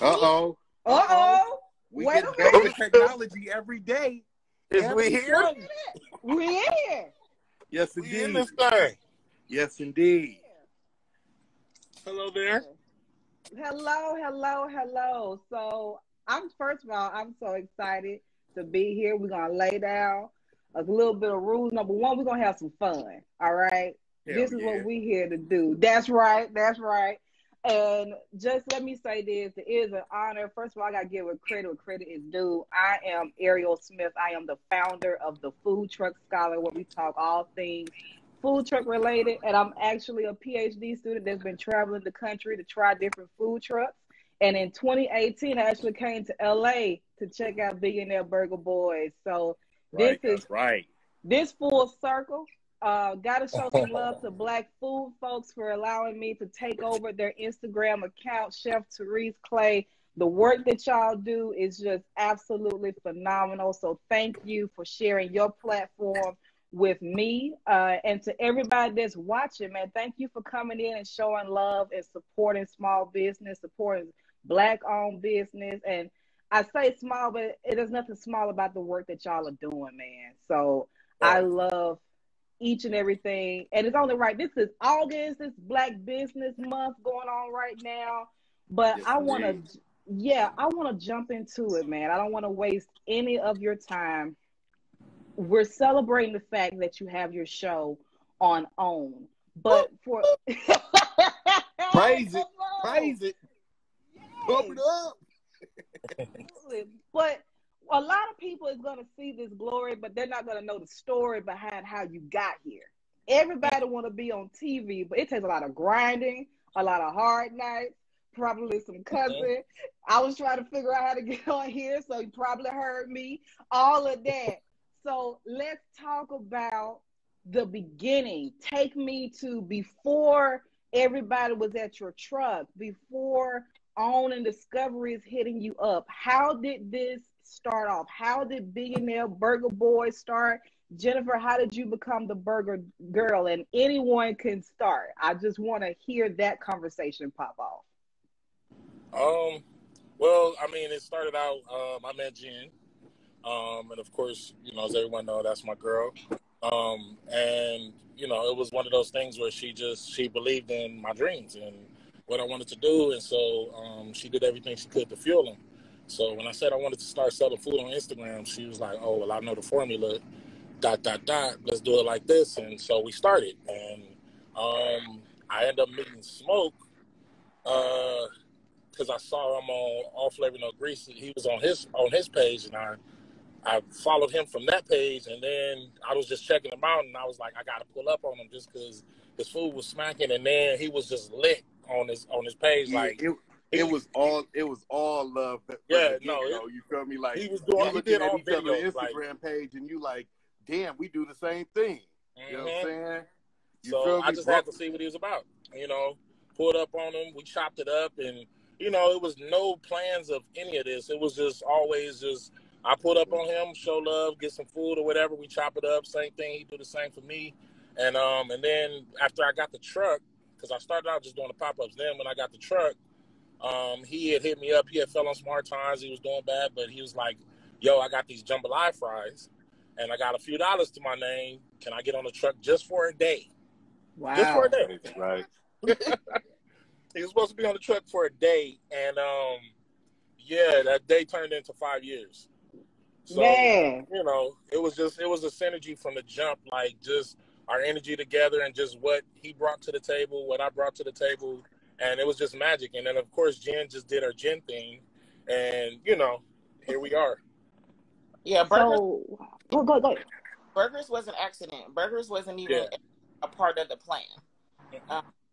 Uh-oh. Uh-oh. We Wait get a better minute. technology every day. Is we here? We in here. Yes, We in indeed. this thing. Yes, indeed. Hello there. Hello. So first of all, I'm so excited to be here. We're gonna lay down a little bit of rules. Number one, we're gonna have some fun. All right. Hell This is yeah. what we here to do. That's right. And just let me say this, it is an honor. First of all, I gotta give credit where credit is due. I am Ariel Smith. I am the founder of the Food Truck Scholar, where we talk all things food truck related, and I'm actually a PhD student that's been traveling the country to try different food trucks. And in 2018, I actually came to LA to check out Billionaire Burger Boyz. So Right, that's right. This full circle. Gotta show some love to Black food folks for allowing me to take over their Instagram account, Chef Therese Clay. The work that y'all do is just absolutely phenomenal. So thank you for sharing your platform with me. And to everybody that's watching, man, thank you for coming in and showing love and supporting small business, supporting Black-owned business. And I say small, but there's nothing small about the work that y'all are doing, man. So I love each and everything. And it's only right. This is August. This Black Business Month going on right now. But Yes, I want indeed. to jump into it, man. I don't want to waste any of your time. We're celebrating the fact that you have your show on OWN. But for Praise it. Pump it up. But a lot of people is going to see this glory, but they're not going to know the story behind how you got here. Everybody want to be on TV, but it takes a lot of grinding, a lot of hard nights, probably some cussing. I was trying to figure out how to get on here, so you probably heard me, all of that. So let's talk about the beginning. Take me to before everybody was at your truck, before OWN and Discovery is hitting you up. How did this start off? How did Billionaire Burger Boyz start? Jennifer, how did you become the burger girl? And anyone can start. I just want to hear that conversation pop off. Well, I mean, it started out, I met Jen. And of course, you know, as everyone knows, that's my girl. And, you know, it was one of those things where she believed in my dreams and what I wanted to do. And so she did everything she could to fuel them. So when I said I wanted to start selling food on Instagram, she was like, oh, well, I know the formula, ... Let's do it like this. And so we started. And I ended up meeting Smoke because I saw him on All Flavor No Grease. He was on his page, and I followed him from that page, and then I was just checking him out, and I was like, I got to pull up on him just because his food was smacking, and then he was just lit on his page. Yeah, like it was all love. Yeah, you feel me? Like he at did all each other's videos, Instagram page, and you like, damn, we do the same thing. You know what I'm saying? So I just had to see what he was about. You know, pulled up on him, we chopped it up, and you know, it was no plans of any of this. It was just always just. I pulled up on him, show love, get some food or whatever. We chop it up, same thing. He do the same for me. And then after I got the truck, because I started out just doing the pop-ups. Then when I got the truck, he had hit me up. He had fell on some hard times. He was doing bad, but he was like, yo, I got these jambalaya fries, and I got a few dollars to my name. Can I get on the truck just for a day? Wow. Just for a day. Right. He was supposed to be on the truck for a day, and yeah, that day turned into 5 years. So, man, you know, it was a synergy from the jump, like just our energy together and just what he brought to the table, what I brought to the table, and it was just magic. And then, of course, Jen just did her Jen thing, and, you know, here we are. Yeah, burgers. So, go. Burgers was an accident. Burgers wasn't even a part of the plan.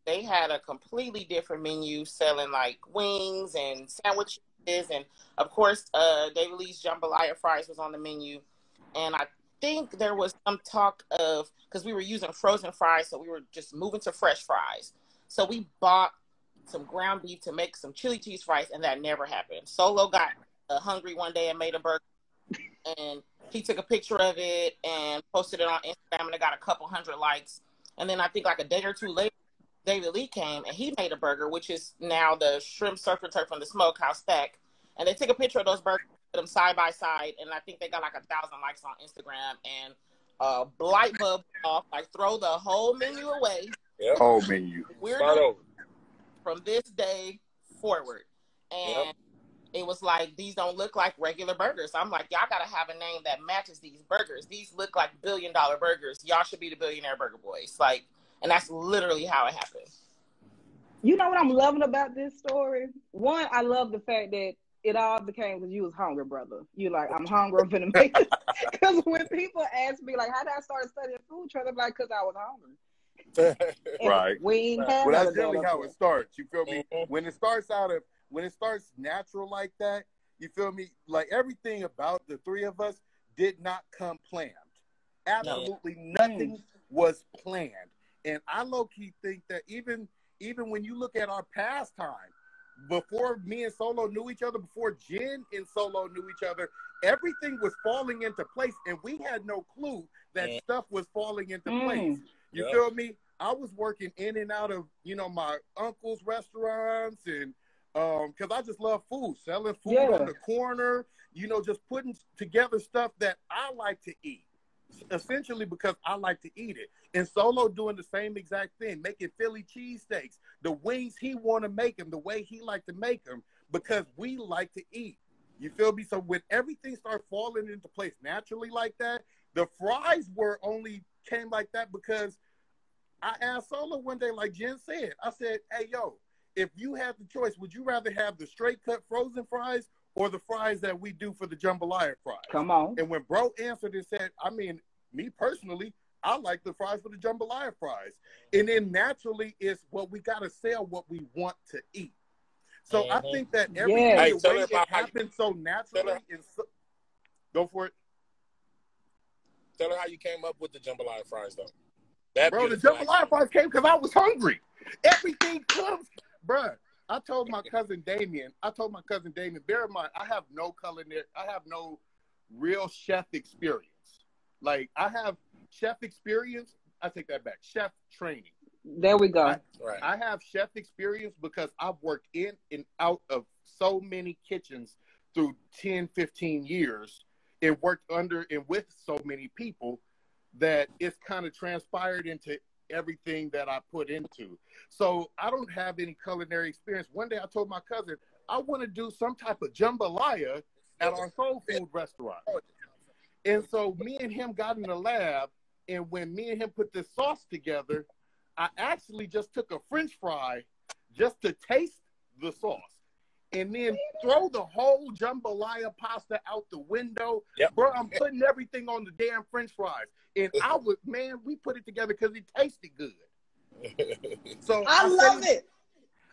They had a completely different menu selling like wings and sandwiches. And of course, David Lee's jambalaya fries was on the menu. And I think there was some talk of, because we were using frozen fries, so we were just moving to fresh fries. So we bought some ground beef to make some chili cheese fries, and that never happened. Solo got hungry one day and made a burger. And he took a picture of it and posted it on Instagram, and it got a couple hundred likes. And then I think like a day or two later, David Lee came and he made a burger, which is now the shrimp surf and turf from the smokehouse stack. And they took a picture of those burgers, put them side by side, and I think they got like 1,000 likes on Instagram. And blight bulb off, like throw the whole menu away. Yep. Whole menu. We're doing from this day forward. And it was like, these don't look like regular burgers. I'm like, y'all gotta have a name that matches these burgers. These look like $1 billion burgers. Y'all should be the Billionaire Burger Boyz. Like, and that's literally how it happened. You know what I'm loving about this story? One, I love the fact that it all became because you was hungry, brother. You like, I'm hungry, I'm finna make this. Because when people ask me, like, how did I start studying food truck? I'm like, because I was hungry. Right. We ain't had well, that's really how it starts. You feel me? When it starts natural like that, you feel me? Like, everything about the three of us did not come planned. Absolutely nothing was planned. And I low-key think that even when you look at our past time, before me and Solo knew each other, before Jen and Solo knew each other, everything was falling into place, and we had no clue that stuff was falling into place. You feel me? I was working in and out of, my uncle's restaurants, and because I just love food, selling food on the corner, just putting together stuff that I like to eat. Essentially because I like to eat it. And Solo doing the same exact thing, making Philly cheesesteaks, the wings he want to make them, the way he like to make them, because we like to eat. You feel me? So when everything started falling into place naturally like that, the fries came like that because I asked Solo one day, like Jen said, I said, hey, yo, if you had the choice, would you rather have the straight cut frozen fries or the fries that we do for the jambalaya fries? Come on. And when bro answered and said, me personally, I like the fries for the jambalaya fries. And then naturally it's we got to sell what we want to eat. So I think that everything, the way it happened so naturally. Go for it. Tell her how you came up with the jambalaya fries, though. Bro, the jambalaya fries came because I was hungry. Everything comes, bro. I told my cousin Damien, bear in mind, I have no real chef experience. Like, I have chef experience. I take that back. Chef training. There we go. I have chef experience because I've worked in and out of so many kitchens through 10, 15 years and worked under and with so many people that it's kind of transpired into everything that I put into. So I don't have any culinary experience. One day I told my cousin, I want to do some type of jambalaya at our soul food restaurant. And so me and him got in the lab, and when me and him put this sauce together, I actually just took a French fry just to taste the sauce and then throw the whole jambalaya pasta out the window. Bro, I'm putting everything on the damn French fries. And we put it together because it tasted good. So I love it.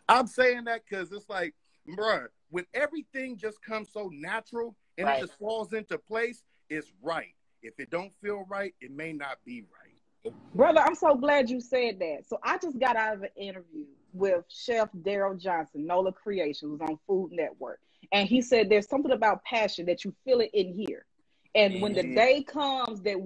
I'm saying that because it's like, bro, when everything just comes so natural and it just falls into place, it's right. If it don't feel right, it may not be right. Brother, I'm so glad you said that. So I just got out of an interview with Chef Daryl Johnson, NOLA Creations, on Food Network. And he said there's something about passion that you feel it in here. And when the day comes that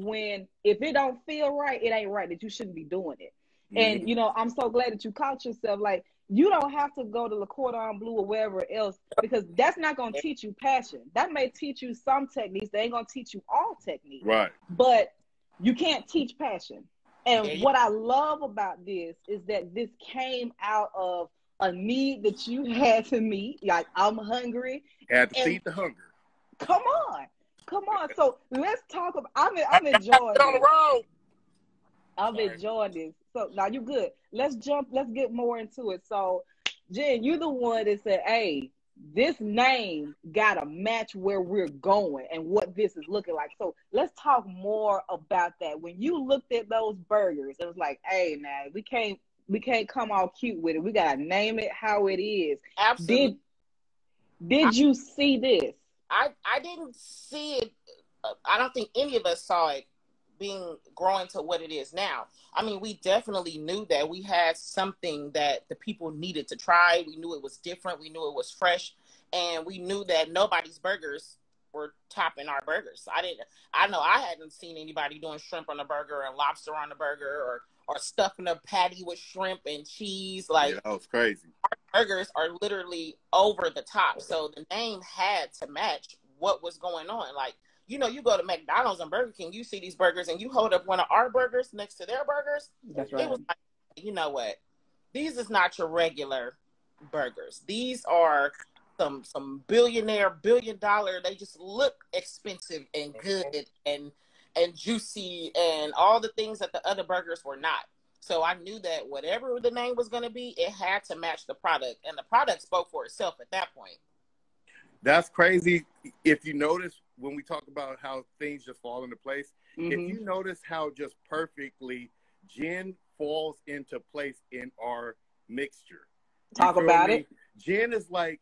if it don't feel right, it ain't right, that you shouldn't be doing it. And, I'm so glad that you caught yourself. Like, you don't have to go to Le Cordon Bleu or wherever else, because that's not going to teach you passion. That may teach you some techniques. They ain't going to teach you all techniques. Right. But you can't teach passion. And what I love about this is that this came out of a need that you had to meet. Like, I'm hungry. Had to feed the hunger. Come on. So let's talk about, I'm enjoying this. On the road. I'm enjoying this. So now you good. Let's get more into it. So Jen, you're the one that said, hey, this name gotta match where we're going and what this is looking like. So let's talk more about that. When you looked at those burgers, it was like, hey, now we can't come all cute with it. We gotta name it how it is. Absolutely. Did you see this? I didn't see it. I don't think any of us saw it growing to what it is now. I mean, we definitely knew that we had something that the people needed to try. We knew it was different. We knew it was fresh. And we knew that nobody's burgers were topping our burgers. I know I hadn't seen anybody doing shrimp on a burger and lobster on a burger or stuffing a patty with shrimp and cheese. Like, yeah, that was crazy. our burgers are literally over the top. So the name had to match what was going on. Like, you know, you go to McDonald's and Burger King, you see these burgers and you hold up one of our burgers next to their burgers. That's right. It was like, you know what? These is not your regular burgers. These are some billionaire, $1 billion. They just look expensive and good and juicy and all the things that the other burgers were not. So I knew that whatever the name was going to be, it had to match the product. And the product spoke for itself at that point. That's crazy. If you notice, when we talk about how things just fall into place, if you notice how just perfectly gin falls into place in our mixture. Talk about it. Gin is like,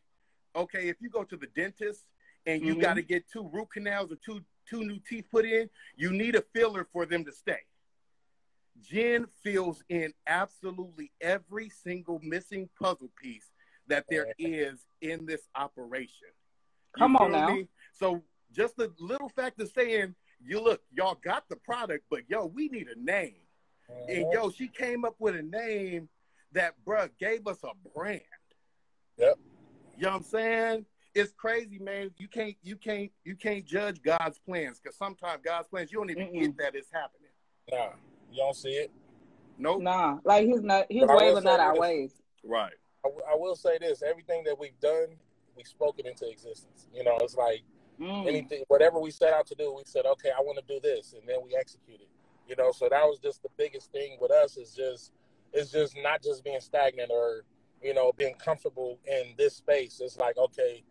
okay, if you go to the dentist and you got to get 2 root canals or two new teeth put in, you need a filler for them to stay. Gin fills in absolutely every single missing puzzle piece that there is in this operation. Come on now. Me? So just the little fact of saying, y'all got the product, but yo, we need a name. And yo, she came up with a name that, bruh, gave us a brand. Yep. You know what I'm saying? It's crazy, man. You can't judge God's plans, because sometimes God's plans, you don't even get that it's happening. Nah, you don't see it. Nope. Nah, like his ways are not our ways. Right. I will say this: everything that we've done, we spoke it into existence. You know, it's like anything, whatever we set out to do, we said, okay, I want to do this, and then we executed. You know, so that was just the biggest thing with us. It's just not just being stagnant or, you know, being comfortable in this space. It's like, okay,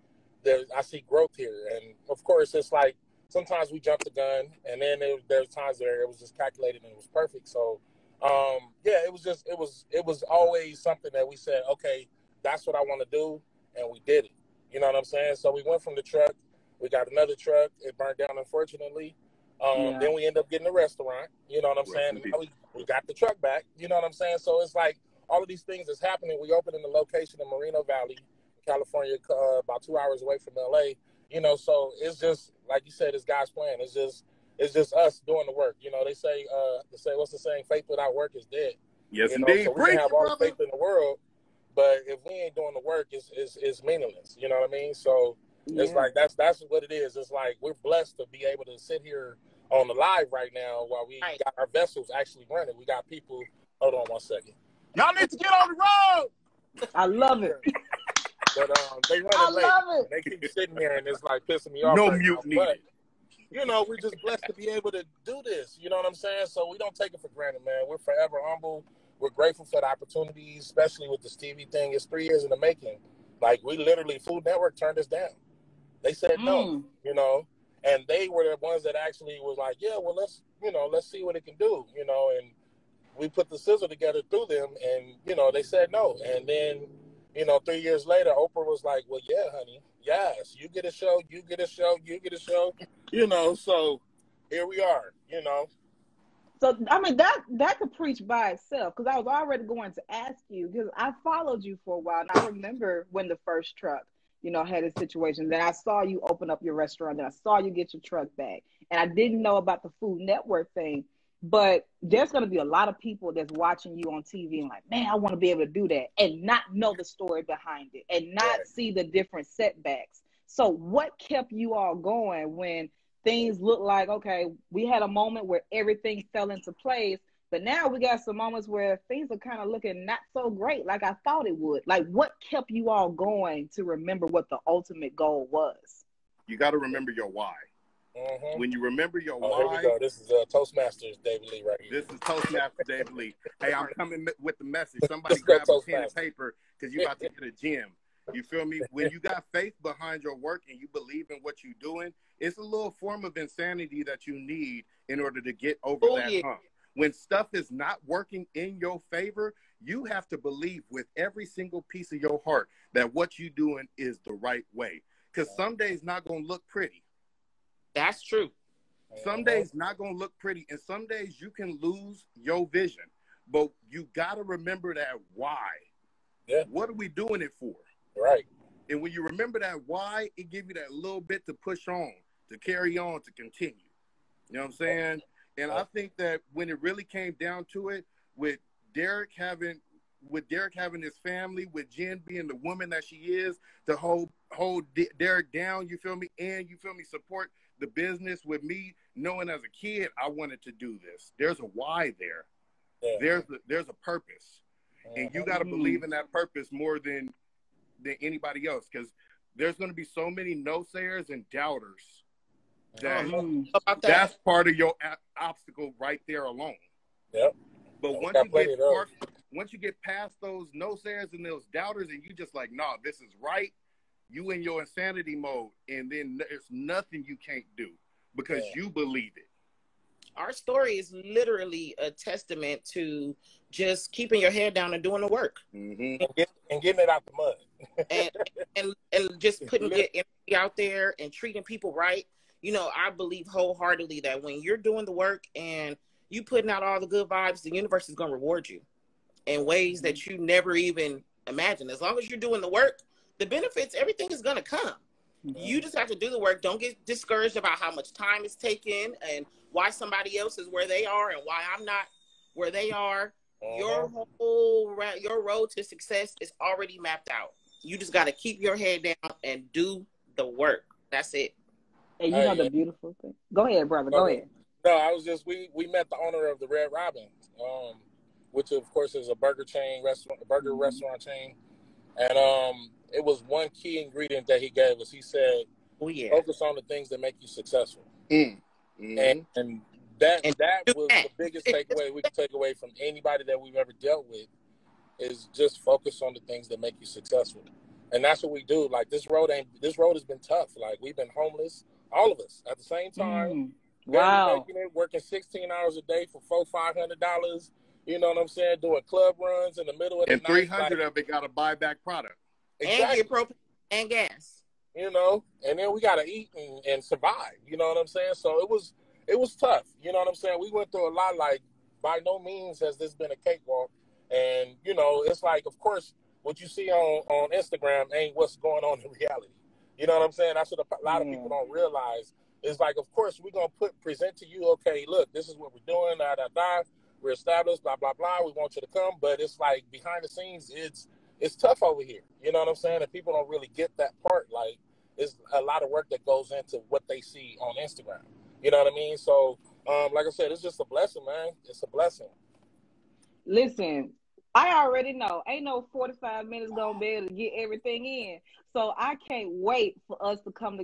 I see growth here, and of course, it's like sometimes we jump the gun, and then there's times where it was just calculated and it was perfect. So, yeah, it was always something that we said, okay, that's what I want to do, and we did it. You know what I'm saying? So we went from the truck, we got another truck, it burned down, unfortunately. Then we end up getting a restaurant, you know what I'm saying? And now we got the truck back, you know what I'm saying? So it's like all of these things is happening. We opened in the location in Moreno Valley, California, about 2 hours away from LA, you know, so it's just, like you said, it's God's plan. It's just us doing the work. You know, they say, what's the saying? Faith without work is dead. Yes, you know? indeed. So we can have all the faith in the world, but if we ain't doing the work, it's meaningless. You know what I mean? So it's like, that's what it is. It's like, we're blessed to be able to sit here on the live right now while we got our vessels actually running. We got people, hold on one second. Y'all need to get on the road. I love it. But they running late. They keep sitting there and it's like pissing me off. No right mute now. needed. But, you know, we're just blessed to be able to do this. You know what I'm saying? So we don't take it for granted, man. We're forever humble. We're grateful for the opportunities, especially with this TV thing. It's 3 years in the making. Like, we literally, Food Network turned us down. They said no, you know. And they were the ones that actually was like, yeah, well, let's see what it can do, you know. And we put the sizzle together through them, and, you know, they said no. And then, you know, 3 years later, Oprah was like, well, yeah, honey, yes, you get a show, you get a show, you get a show, you know. So here we are, you know. So, I mean, that could preach by itself, because I was already going to ask you, because I followed you for a while, and I remember when the first truck, you know, had a situation. Then I saw you open up your restaurant. Then I saw you get your truck back. And I didn't know about the Food Network thing. But there's going to be a lot of people that's watching you on TV and like, man, I want to be able to do that, and not know the story behind it and not see the different setbacks. So what kept you all going when things looked like, okay, we had a moment where everything fell into place, but now we got some moments where things are kind of looking not so great like I thought it would. Like, what kept you all going to remember what the ultimate goal was? You got to remember your why. When you remember your why. Here we go. This is Toastmasters David Lee right here. This is Toastmasters David Lee. Hey, I'm coming with the message. Somebody grab a pen and paper, because you're about to hit a gym. You feel me? When you got faith behind your work and you believe in what you're doing, it's a little form of insanity that you need in order to get over that hump. When stuff is not working in your favor, you have to believe with every single piece of your heart that what you're doing is the right way. Because some days not going to look pretty. That's true. Some days not going to look pretty, and some days you can lose your vision. But you got to remember that why. Yeah. What are we doing it for? Right. And when you remember that why, it gives you that little bit to push on, to carry on, to continue. You know what I'm saying? And I think that when it really came down to it, with Derek having his family, with Jen being the woman that she is, to hold Derek down, you feel me? And you feel me, support the business with me, knowing as a kid I wanted to do this. There's a why there. Yeah. There's a purpose. And you got to believe in that purpose more than anybody else, because there's going to be so many no-sayers and douters that's part of your obstacle right there alone. Yep. But once you get past those no-sayers and those doubters, and you just like, nah, this is right, you in your insanity mode, and then there's nothing you can't do because you believe it. Our story is literally a testament to just keeping your head down and doing the work. Mm-hmm. And getting it out the mud. and just putting your energy out there and treating people right. You know, I believe wholeheartedly that when you're doing the work and you putting out all the good vibes, the universe is going to reward you in ways that you never even imagined. As long as you're doing the work, the benefits, everything is going to come. Mm-hmm. You just have to do the work. Don't get discouraged about how much time it's taking and why somebody else is where they are and why I'm not where they are. Your road to success is already mapped out. You just got to keep your head down and do the work. That's it. And you know the beautiful thing. Go ahead, brother. Go ahead. No, I was just we met the owner of the Red Robin, which of course is a burger restaurant chain, and it was one key ingredient that he gave us. He said, focus on the things that make you successful. Mm-hmm. And that was the biggest takeaway we can take away from anybody that we've ever dealt with, is just focus on the things that make you successful. And that's what we do. Like, this road has been tough. Like, we've been homeless, all of us at the same time. Wow. Working 16 hours a day for $400-$500. You know what I'm saying? Doing club runs in the middle of the night. And 300 of it got to buy back product. Exactly. And get propane and gas. You know, and then we got to eat and survive. You know what I'm saying? So it was tough. You know what I'm saying? We went through a lot. Like, by no means has this been a cakewalk. And, you know, it's like, of course, what you see on Instagram ain't what's going on in reality. You know what I'm saying? That's what a lot of people don't realize. It's like, of course, we're going to present to you, okay, look, this is what we're doing, we're established, blah, blah, blah. We want you to come. But it's like, behind the scenes, it's tough over here. You know what I'm saying? And people don't really get that part. Like, it's a lot of work that goes into what they see on Instagram. You know what I mean? So, like I said, it's just a blessing, man. It's a blessing. Listen, I already know. Ain't no 45 minutes gonna be able to get everything in. So I can't wait for us to come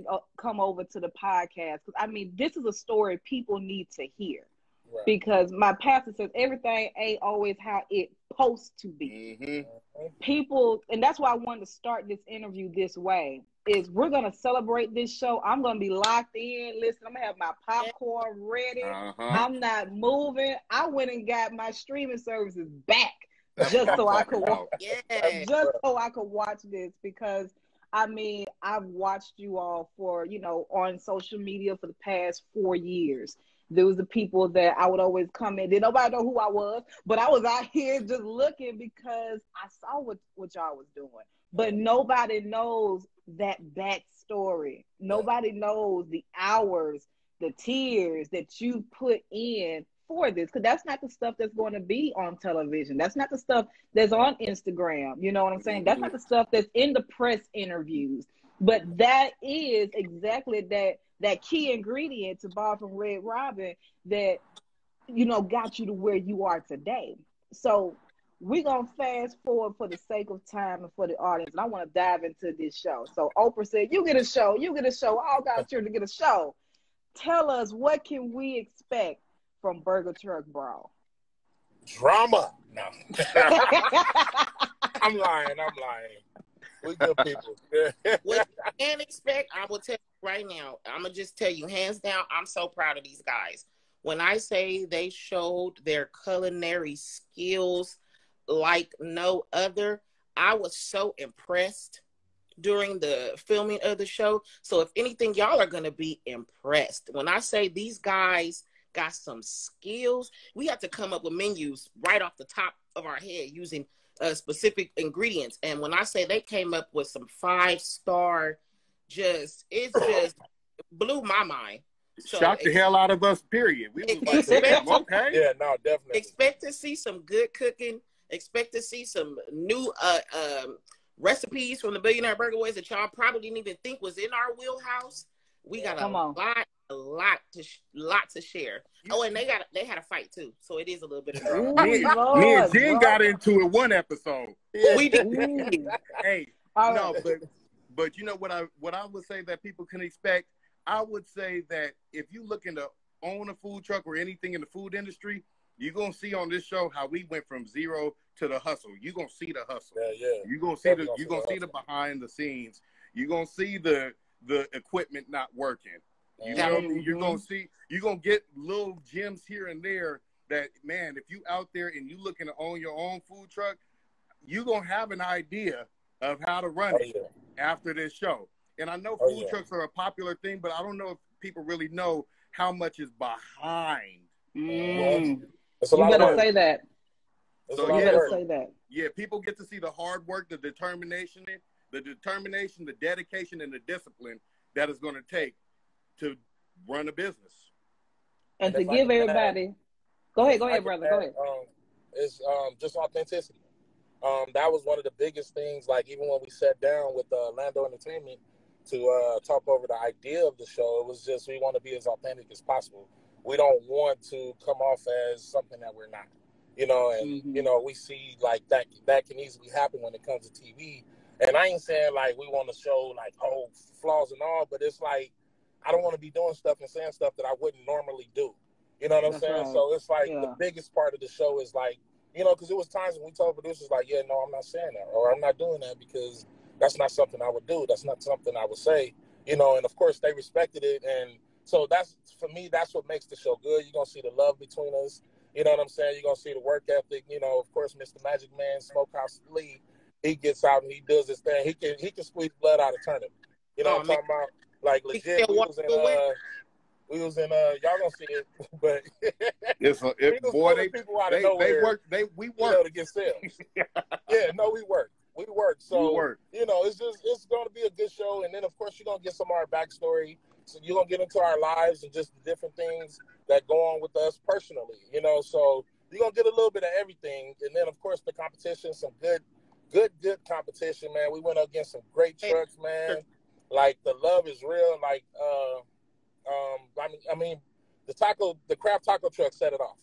over to the podcast. Because, I mean, this is a story people need to hear. Right. Because my pastor says everything ain't always how it's supposed to be. Mm-hmm. People, and that's why I wanted to start this interview this way, is we're going to celebrate this show. I'm going to be locked in. Listen, I'm going to have my popcorn ready. I'm not moving. I went and got my streaming services back just so I could watch this, because I mean, I've watched you all for, on social media for the past 4 years. There was the people that I would always come in. Did nobody know who I was? But I was out here just looking because I saw what y'all was doing. But nobody knows that backstory. Nobody knows the hours, the tears that you put in for this. Because that's not the stuff that's going to be on television. That's not the stuff that's on Instagram. You know what I'm saying? That's not the stuff that's in the press interviews. But that is exactly that key ingredient to Bob from Red Robin that, got you to where you are today. So we're going to fast forward for the sake of time and for the audience. And I want to dive into this show. So Oprah said, you get a show. All God's here to get a show. Tell us, what can we expect from Burger Truck Brawl? Drama. No. I'm lying. We good people. What you can expect, I will tell you right now. I'm going to just tell you, hands down, I'm so proud of these guys. When I say they showed their culinary skills like no other, I was so impressed during the filming of the show. So if anything, y'all are going to be impressed. When I say these guys got some skills, we have to come up with menus right off the top of our head using specific ingredients. And when I say they came up with some 5-star, it just blew my mind. So shocked the hell out of us, period. We was like, damn, okay. Yeah, no, definitely. Expect to see some good cooking. Expect to see some new recipes from the Billionaire Burger Boyz that y'all probably didn't even think was in our wheelhouse. We got a lot to share. Oh, and they had a fight too, so it is a little bit of drama. Me and Jen got into it one episode. We did. Hey, no, but you know what I would say that people can expect? I would say that if you looking to own a food truck or anything in the food industry, you're gonna see on this show how we went from zero to the hustle. You're gonna see the hustle. Yeah. You're gonna see the behind the scenes. You're gonna see the equipment not working. You know, you're gonna get little gems here and there that, man, if you out there and you looking to own your own food truck, you're gonna have an idea of how to run it after this show. And I know food trucks are a popular thing, but I don't know if people really know how much is behind. You better say that. So you better say that. Yeah, people get to see the hard work, the determination, the dedication, and the discipline that it's going to take to run a business. And to give everybody, go ahead, brother. Go ahead. It's just authenticity. That was one of the biggest things. Like even when we sat down with Lando Entertainment to talk over the idea of the show, it was just we want to be as authentic as possible. We don't want to come off as something that we're not. You know, and you know, we see like that can easily happen when it comes to TV. And I ain't saying like we want to show like flaws and all, but it's like I don't want to be doing stuff and saying stuff that I wouldn't normally do. You know what I'm saying? Right. So it's like the biggest part of the show is like, you know, because there was times when we told producers like, yeah, no, I'm not saying that, or I'm not doing that because that's not something I would do. That's not something I would say. You know, and of course they respected it, and so that's for me. That's what makes the show good. You're gonna see the love between us. You know what I'm saying? You're gonna see the work ethic. You know, of course, Mr. Magic Man, Smokehouse Lee, he gets out and he does his thing. He can squeeze blood out of turnip. You know what I'm talking about? Like legit, we was in y'all gonna see it, but people out of nowhere. We work, you know, to get sales. We work. So you know, it's gonna be a good show, and then of course you're gonna get some of our backstory. So you're gonna get into our lives and just the different things that go on with us personally. You know, so you're gonna get a little bit of everything, and then of course the competition, some good competition, man. We went up against some great trucks, man. Like the love is real. Like I mean, the craft taco truck set it off.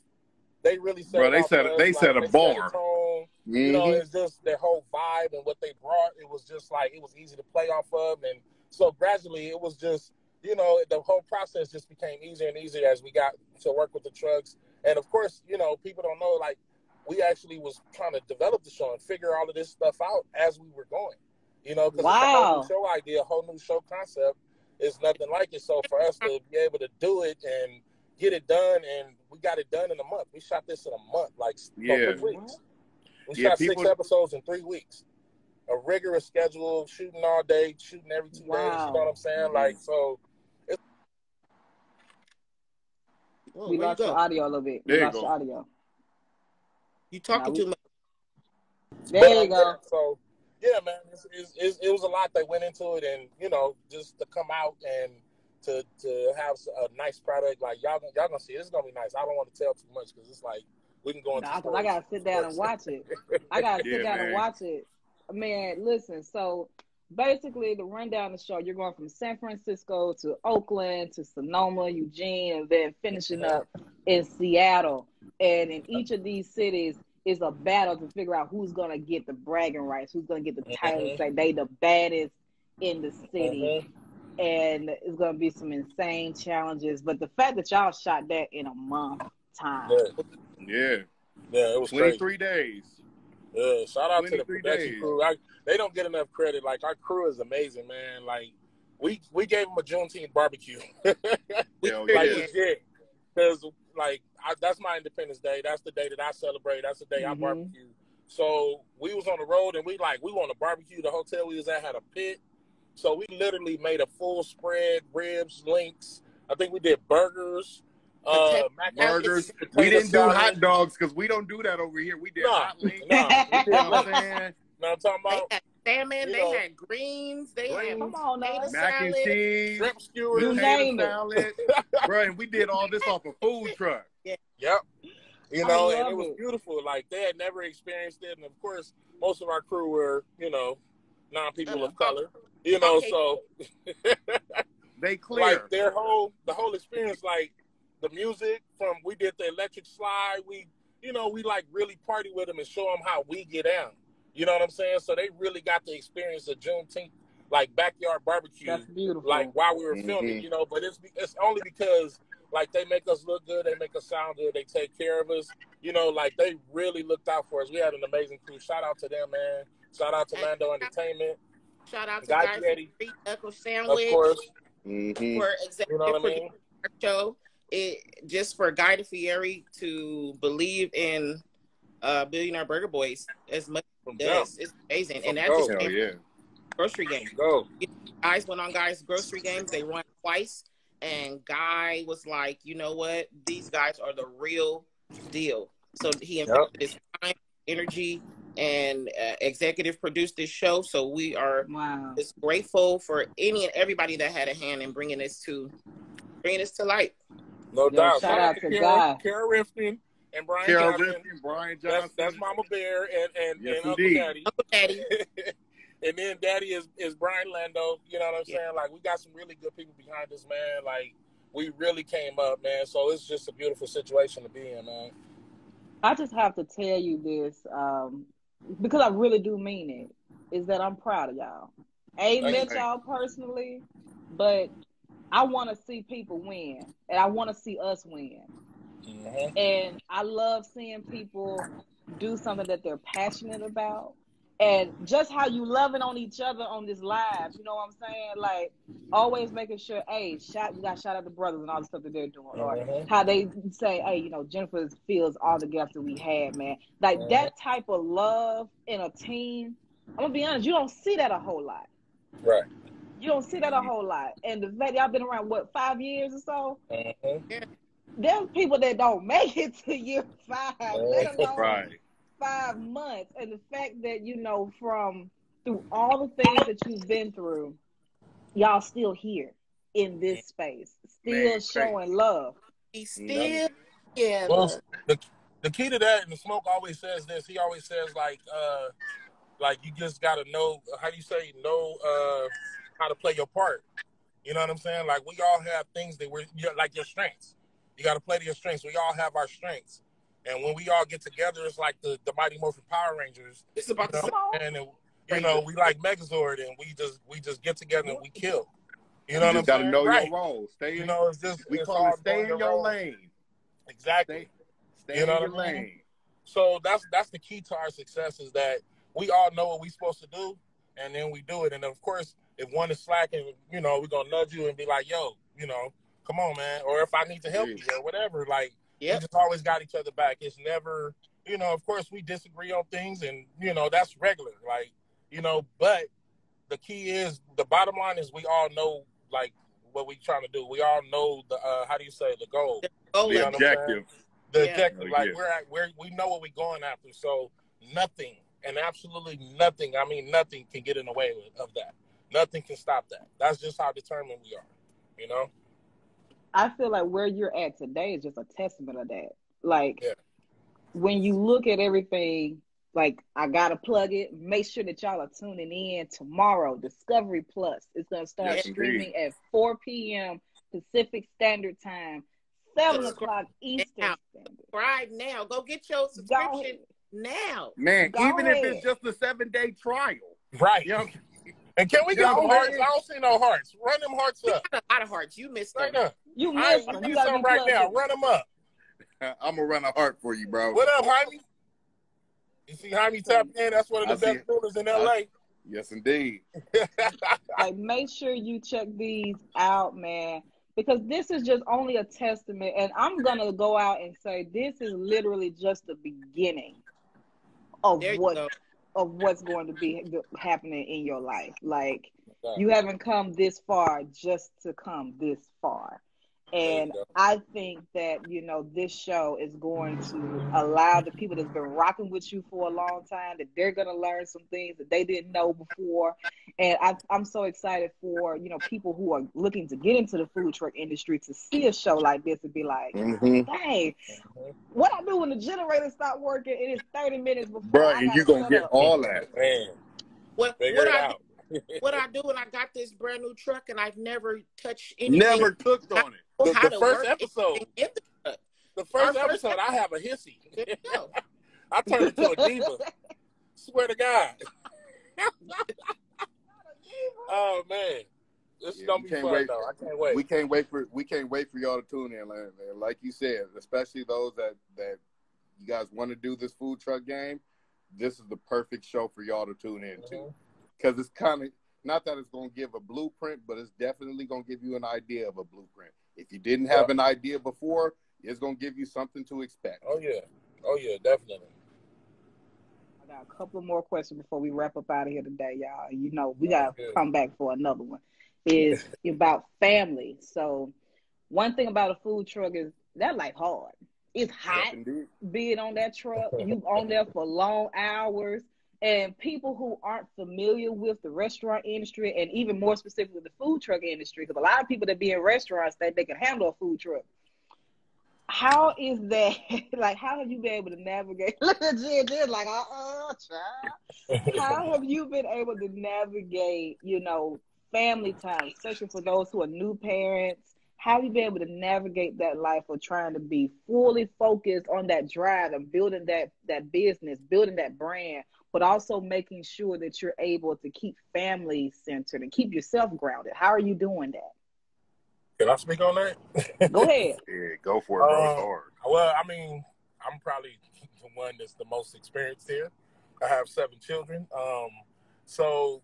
They really set it off. They set a bar. You know, it's just their whole vibe and what they brought. It was just like it was easy to play off of, and so gradually it was just, you know, the whole process just became easier and easier as we got to work with the trucks. And of course, you know, people don't know, like we actually was trying to develop the show and figure all of this stuff out as we were going. You know, because it's a whole new show idea, a whole new show concept. It's nothing like it. So for us to be able to do it and get it done, and we got it done in a month. We shot this in a month, like 3 weeks. We shot 6 episodes in 3 weeks. A rigorous schedule, shooting all day, shooting every 2 days. You know what I'm saying? Like, so. We lost your audio a little bit. We lost your audio. You talking too much. There you go. So, yeah, man, it was a lot that went into it, and you know, just to come out and to have a nice product, like y'all gonna see, it's gonna be nice. I don't want to tell too much because it's like we can go into. Because I gotta sit down and watch it. And watch it, man. Listen, so basically, to run down the show, you're going from San Francisco to Oakland to Sonoma, Eugene, and then finishing up in Seattle. And in each of these cities is a battle to figure out who's going to get the bragging rights, who's going to get the title to say they the baddest in the city. And it's going to be some insane challenges. But the fact that y'all shot that in a month time. Yeah, it was 23 days. Yeah, shout out to the production crew. They don't get enough credit. Like, our crew is amazing, man. Like, we gave them a Juneteenth barbecue. Legit. Because, like, that's my Independence Day. That's the day that I celebrate. That's the day I barbecue. So we was on the road, and we want to barbecue. The hotel we was at had a pit. So we literally made a full spread, ribs, links. I think we did burgers. Burgers. We didn't do hot dogs because we don't do that over here. We did hot links. I'm talking about salmon, they had greens, they had come on now. Mac and cheese, shrimp skewers, You name it. salad. Bro, and we did all this off a food truck. Yep. You know, and it love was it. beautiful. Like, they had never experienced it. And, of course, most of our crew were, you know, non-people of color. You know, Okay. so They clear. like the whole experience, like the music from, we did the electric slide. We, you know, we like really party with them and show them how we get down. You know what I'm saying? So they really got the experience of Juneteenth, like backyard barbecue. That's beautiful. Like while we were filming, you know, but it's only because like they make us look good, they make us sound good, they take care of us. You know, like they really looked out for us. We had an amazing crew. Shout out to them, man. Shout out to Lando Entertainment. Shout out to Guy guys Fieri, for Free Knuckle of Sandwich, course. for executive You know what I mean? producer of our show. Just for Guy Fieri to believe in Billionaire Burger Boyz as much as he does. It's amazing. And that just Hell came from yeah. grocery game. Go. Guys went on Guy's grocery games. They run twice. And Guy was like, you know what? These guys are the real deal. So he invested his time, energy, and executive produced this show. So we are just grateful for any and everybody that had a hand in bringing this to light. No doubt. Shout out to Kara Rifkin and Brian Carol Johnson. Rifkin, Brian Johnson. That's Mama Bear and Yes, Uncle indeed. Daddy. Uncle Daddy. And then Daddy is Brian Lando. You know what I'm saying? Like, we got some really good people behind this, man. Like, we really came up, man. So it's just a beautiful situation to be in, man. I just have to tell you this, because I really do mean it, is that I'm proud of y'all. I ain't met y'all personally, but I want to see people win, and I want to see us win. Mm-hmm. And I love seeing people do something that they're passionate about. And just how you loving on each other on this live, you know what I'm saying? Like, always making sure, hey, you got shout out the brothers and all the stuff that they're doing. Or how they say, hey, you know, Jennifer fills all the gaps that we had, man. Like, that type of love in a team, I'm going to be honest, you don't see that a whole lot. Right. You don't see that a whole lot. And the fact y'all been around, 5 years or so? There's people that don't make it to year 5, let alone 5 months. And the fact that, you know, through all the things that you've been through, y'all still here in this space, still showing love. He's still Well, the key to that, and the Smoke always says this, he always says, like you just got to know, how do you say, how to play your part. You know what I'm saying? Like, we all have things that like your strengths. You got to play to your strengths. We all have our strengths. And when we all get together, it's like the Mighty Morphin Power Rangers. It's about and you know, we like Megazord, and we just get together and we kill. You know what I'm saying? You got to know your role. You know, it's just we call it stay in your lane. Exactly. Stay in your lane. So that's the key to our success, is that we all know what we're supposed to do, and then we do it. And of course, if one is slacking, you know, we're gonna nudge you and be like, yo, you know, come on, man. Or if I need to help you or whatever, like, we just always got each other back. It's never, you know, of course we disagree on things, and, you know, that's regular. Like, you know, but the key is, the bottom line is, we all know, like, what we trying to do. We all know the, how do you say, the goal. The objective. The objective. Like, we know what we're going after. So nothing, and absolutely nothing, I mean, nothing can get in the way of that. Nothing can stop that. That's just how determined we are, you know? I feel like where you're at today is just a testament of that. Like, when you look at everything, like, I got to plug it. Make sure that y'all are tuning in tomorrow. DiscoveryPlus is going to start streaming at 4 p.m. Pacific Standard Time, 7 o'clock Eastern Standard. Right now. Go get your subscription now. Man, even if it's just a 7-day trial. Right. You know, and can we get some hearts? I don't see no hearts. Run them hearts up. A lot of hearts. You missed them. You missed them. You some right now. Run them up. I'm going to run a heart for you, bro. What up, Jaime? You see Jaime tapping in? That's one of the best rulers in L.A. Yes, indeed. Like, make sure you check these out, man, because this is just only a testament. And I'm going to go out and say this is literally just the beginning of what's going to be happening in your life. Like, you haven't come this far just to come this far. And I think that, this show is going to allow the people that's been rocking with you for a long time, that they're going to learn some things that they didn't know before. And I'm so excited for, people who are looking to get into the food truck industry to see a show like this and be like, dang, what I do when the generator stop working, it is 30 minutes before Bro, I and got you to going to get up. all that. Man. What I do when I got this brand new truck and I've never touched anything. Never cooked on it. The first episode. The first episode, I have a hissy. I turned into a diva. Swear to God. Oh man, this is gonna be fun though. I can't wait. We can't wait for y'all to tune in, man. Like you said, especially those that you guys want to do this food truck game. This is the perfect show for y'all to tune into, because it's kind of, not that it's gonna give a blueprint, but it's definitely gonna give you an idea of a blueprint. If you didn't have an idea before, it's gonna give you something to expect. Oh yeah, definitely. I got a couple more questions before we wrap up out of here today, y'all. We gotta come back for another one. Is about family. So one thing about a food truck is that life hard. It's hot being on that truck. You on there for long hours. And people who aren't familiar with the restaurant industry, and even more specifically the food truck industry, because a lot of people that be in restaurants think they can handle a food truck. How is that? Like, how have you been able to navigate? Look at Jen, like, child. How have you been able to navigate, family time, especially for those who are new parents? How have you been able to navigate that life of trying to be fully focused on that drive and building that business, building that brand, but also making sure that you're able to keep family centered and keep yourself grounded? How are you doing that? Can I speak on that? Go ahead. Yeah, go for it, bro. Well, I mean, I'm probably the one that's the most experienced here. I have 7 children. So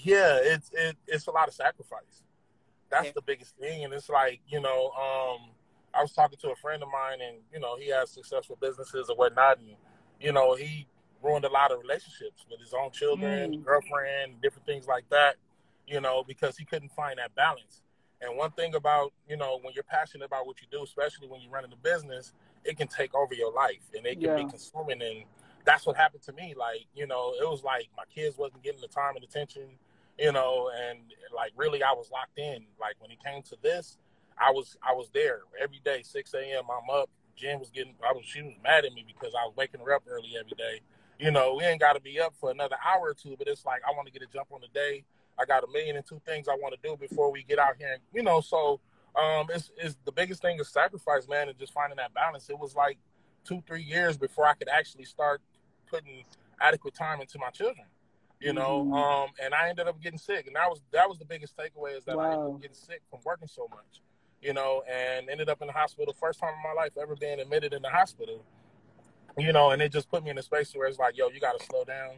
yeah, it's a lot of sacrifice. That's the biggest thing. And it's like, I was talking to a friend of mine, and, he has successful businesses or whatnot. And, he ruined a lot of relationships with his own children, girlfriend, different things like that, because he couldn't find that balance. And one thing about, when you're passionate about what you do, especially when you're running a business, it can take over your life and it can be consuming. And that's what happened to me. Like, it was like my kids wasn't getting the time and attention, and like really I was locked in. Like when it came to this, I was there every day, 6 a.m. I'm up. Jen was she was mad at me because I was waking her up early every day. We ain't got to be up for another hour or two, but it's like I want to get a jump on the day. I got 1,000,002 things I want to do before we get out here. And, so it's the biggest thing is sacrifice, man, and just finding that balance. It was like 2-3 years before I could actually start putting adequate time into my children, and I ended up getting sick. And that was the biggest takeaway, is that I ended up getting sick from working so much, and ended up in the hospital. First time in my life ever being admitted in the hospital, and it just put me in a space where it's like, yo, you got to slow down.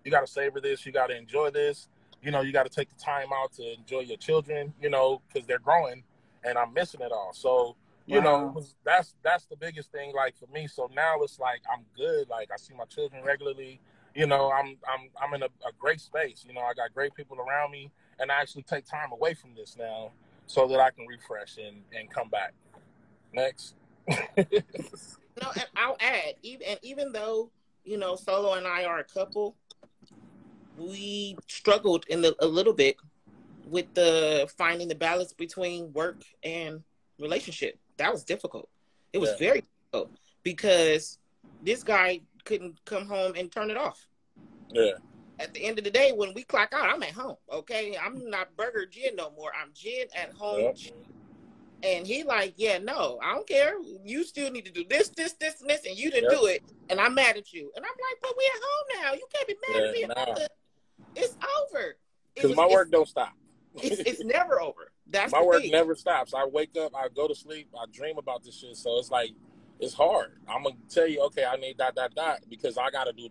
You got to savor this. You got to enjoy this. You got to take the time out to enjoy your children, because they're growing, and I'm missing it all. So, that's the biggest thing, like, for me. So now it's like I'm good. Like, I see my children regularly. I'm in a great space. I got great people around me, and I actually take time away from this now so that I can refresh and come back. Next. And I'll add, even though, Solo and I are a couple, we struggled a little bit with finding the balance between work and relationship. That was difficult. It was very difficult because this guy couldn't come home and turn it off. Yeah. At the end of the day, when we clock out, I'm at home. Okay, I'm not Burger Jen no more. I'm Jen at home. Yep. And he like, no, I don't care. You still need to do this, and this, and you didn't do it. And I'm mad at you. And I'm like, but we at home now. You can't be mad at me about it. It's over. Because my work don't stop. It's never over. That's my work thing. Never stops. I wake up, I go to sleep, I dream about this shit. So it's like, it's hard. I'm gonna tell you, okay, I need ... because I gotta do ...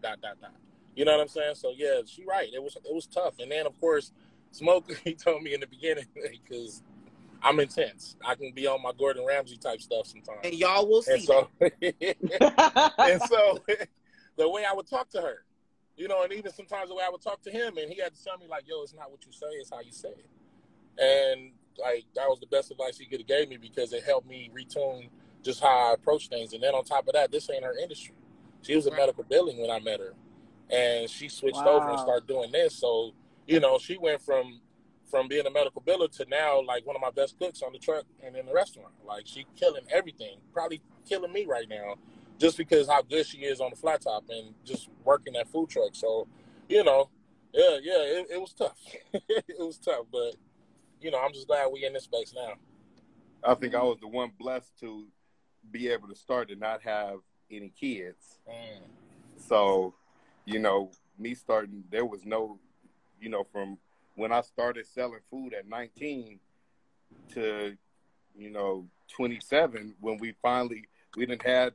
You know what I'm saying? So yeah, she's right. It was tough. And then of course, Smoke, he told me in the beginning, because I'm intense. I can be on my Gordon Ramsay type stuff sometimes. And y'all will see. And so the way I would talk to her, and even sometimes the way I would talk to him, and he had to tell me, like, yo, it's not what you say, it's how you say it. And, like that was the best advice he could have gave me because it helped me retune just how I approach things. And then on top of that, this ain't her industry. She was in medical billing when I met her, and she switched over and started doing this. So, you know, she went from being a medical biller to now like one of my best cooks on the truck and in the restaurant. Like she killing everything, probably killing me right now, just because how good she is on the flat top and just working that food truck. So, you know, it was tough. It was tough, but you know, I'm just glad we in this space now. I think I was the one blessed to be able to start and not have any kids. So, you know, me starting, there was no, you know, from when I started selling food at 19 to, you know, 27, when we done had,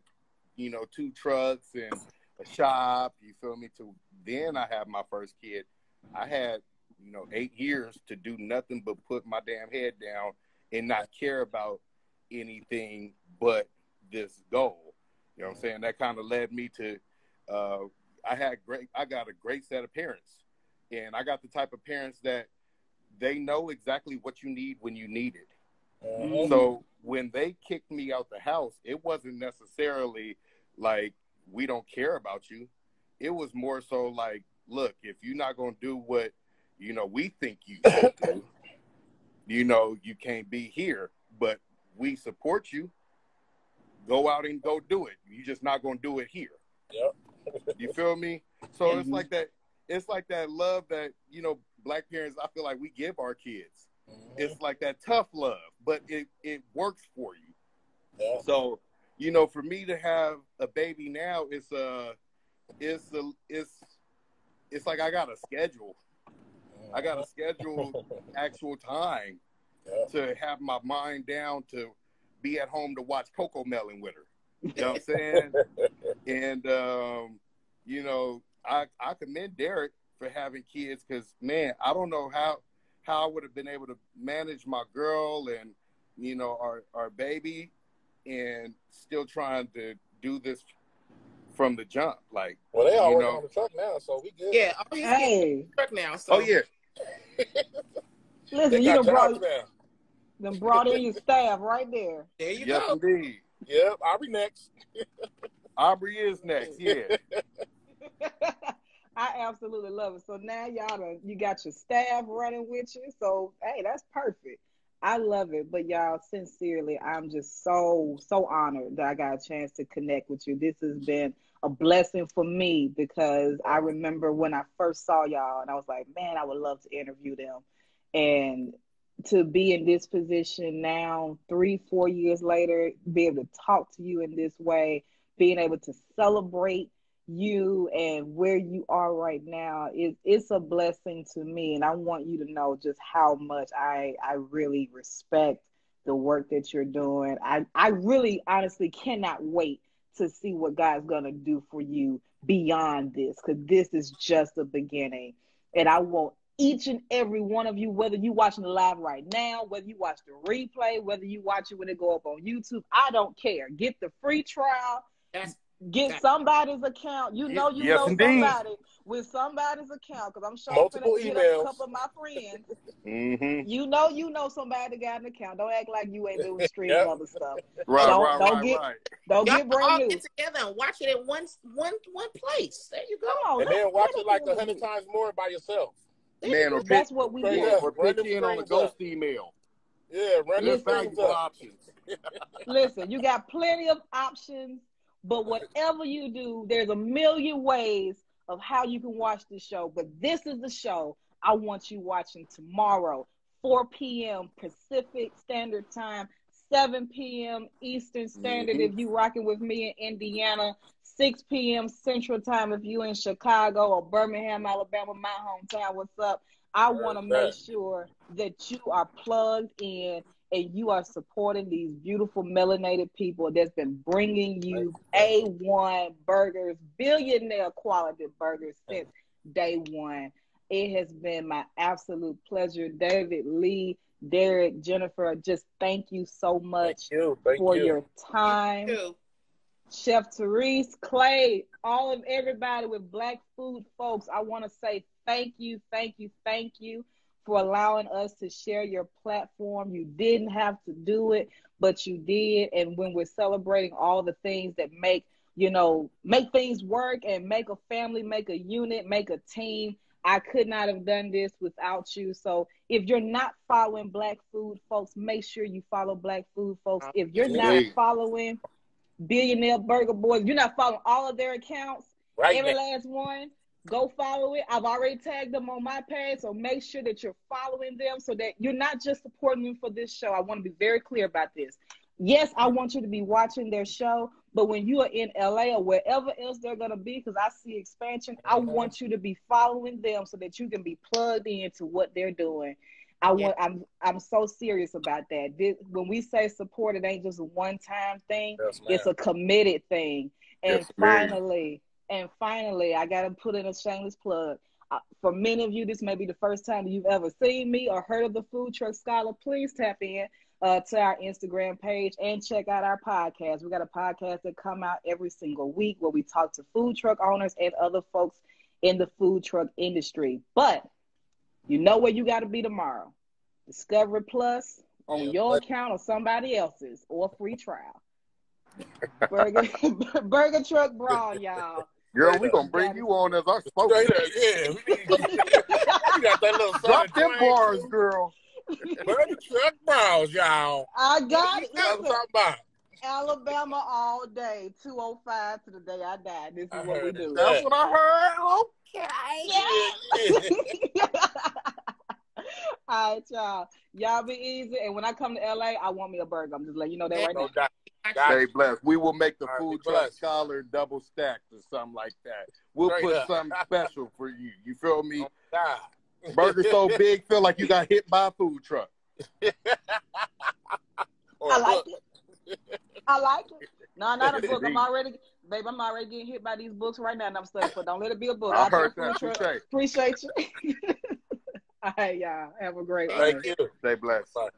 you know, 2 trucks and a shop, you feel me, to then I had my first kid. I had, you know, 8 years to do nothing but put my damn head down and not care about anything but this goal. You know what I'm saying? That kind of led me to, I got a great set of parents. And I got the type of parents that they know exactly what you need when you need it. So when they kicked me out the house, it wasn't necessarily like, we don't care about you. It was more so like, look, if you're not going to do what, you know, we think you should do, you know, you can't be here, but we support you. Go out and go do it. You're just not going to do it here. Yep. You feel me? So it's like that. It's like that love that, you know, Black parents, I feel like we give our kids. It's like that tough love, but it works for you. Yeah. So, you know, for me to have a baby now, it's like I got a schedule. I got to schedule actual time to have my mind down to be at home to watch Coco Melon with her. You know what I'm saying? And, you know, I commend Derek for having kids because, man, I don't know how I would have been able to manage my girl and, you know, our baby and still trying to do this from the jump. Like, well, they all working on the truck now, so we good. Yeah, he's getting the truck now. So. Oh, yeah. Listen, you done brought in your staff right there. There you go. Yes, indeed. Yep, Aubrey next. Aubrey is next, yeah. I absolutely love it. So now you got your staff running with you. So, hey, that's perfect. I love it. But y'all, sincerely, I'm just so honored that I got a chance to connect with you. This has been a blessing for me because I remember when I first saw y'all and I was like, man, I would love to interview them. And to be in this position now, 3-4 years later, be able to talk to you in this way, being able to celebrate you and where you are right now, it's a blessing to me. And I want you to know just how much I really respect the work that you're doing. I really honestly cannot wait to see what God's going to do for you beyond this, because this is just the beginning. And I want each and every one of you, whether you watching the live right now, whether you watch the replay, whether you watch it when it go up on YouTube, I don't care. Get the free trial. Get somebody's account. You know somebody with somebody's account, because I'm sure multiple I'm emails. Hit up a couple of my friends. You know somebody that got an account. Don't act like you ain't doing streaming other stuff. Right. Don't get brand new. Get together and watch it at one place. There you go. On, and then watch it like 100 times more by yourself. Man, or that's what we do. Or pitch in on a ghost email. Yeah, run the valuable options. Listen, you got plenty of options. But whatever you do, there's a million ways of how you can watch the show. But this is the show I want you watching tomorrow, 4 p.m. Pacific Standard Time, 7 p.m. Eastern Standard if you rocking with me in Indiana, 6 p.m. Central Time if you in Chicago or Birmingham, Alabama, my hometown. What's up? I want to make sure that you are plugged in and you are supporting these beautiful melanated people that's been bringing you A1 burgers, billionaire quality burgers since day one. It has been my absolute pleasure. David, Lee, Derek, Jennifer, just thank you so much for your time. Thank you. Chef Therese, Clay, all of everybody with Black Food Folks, I want to say thank you for allowing us to share your platform. You didn't have to do it, but you did. And when we're celebrating all the things that make things work and make a family, make a unit, make a team, I could not have done this without you. So if you're not following Black Food Folks, make sure you follow Black Food Folks. If you're not following Billionaire Burger Boyz, you're not following all of their accounts, every last one, go follow it. I've already tagged them on my page, so make sure that you're following them so that you're not just supporting them for this show. I want to be very clear about this. Yes, I want you to be watching their show, but when you are in LA or wherever else they're going to be, because I see expansion, I want you to be following them so that you can be plugged into what they're doing. I'm so serious about that. When we say support, it ain't just a one-time thing. Yes, it's a committed thing. And finally, I got to put in a shameless plug. For many of you, this may be the first time you've ever seen me or heard of the Food Truck Scholar. Please tap in to our Instagram page and check out our podcast. We got a podcast that come out every single week where we talk to food truck owners and other folks in the food truck industry. But you know where you got to be tomorrow. DiscoveryPlus on your account or somebody else's, or free trial. Burger Truck Brawl, y'all. Girl, we gonna bring you on as our spokesman. Yeah, we got that little drop them bars, girl. Burger Truck Brawls, y'all. I got it. That's what I'm talking about. Alabama all day, 205 to the day I die. This is what we do. That's what I heard. Okay. Yeah. All right, y'all. Y'all be easy. And when I come to LA, I want me a burger. I'm just letting you know that right now. Stay blessed. We will make the Food Truck Scholar double stacked or something like that. We'll put something special for you. You feel me? Burger so big, feel like you got hit by a food truck. I like it. I like it. No, not a book. I'm already getting hit by these books right now, and I'm studying. So don't let it be a book. I heard that. Appreciate you. All right, y'all. Have a great one. Thank you. Stay blessed. Bye.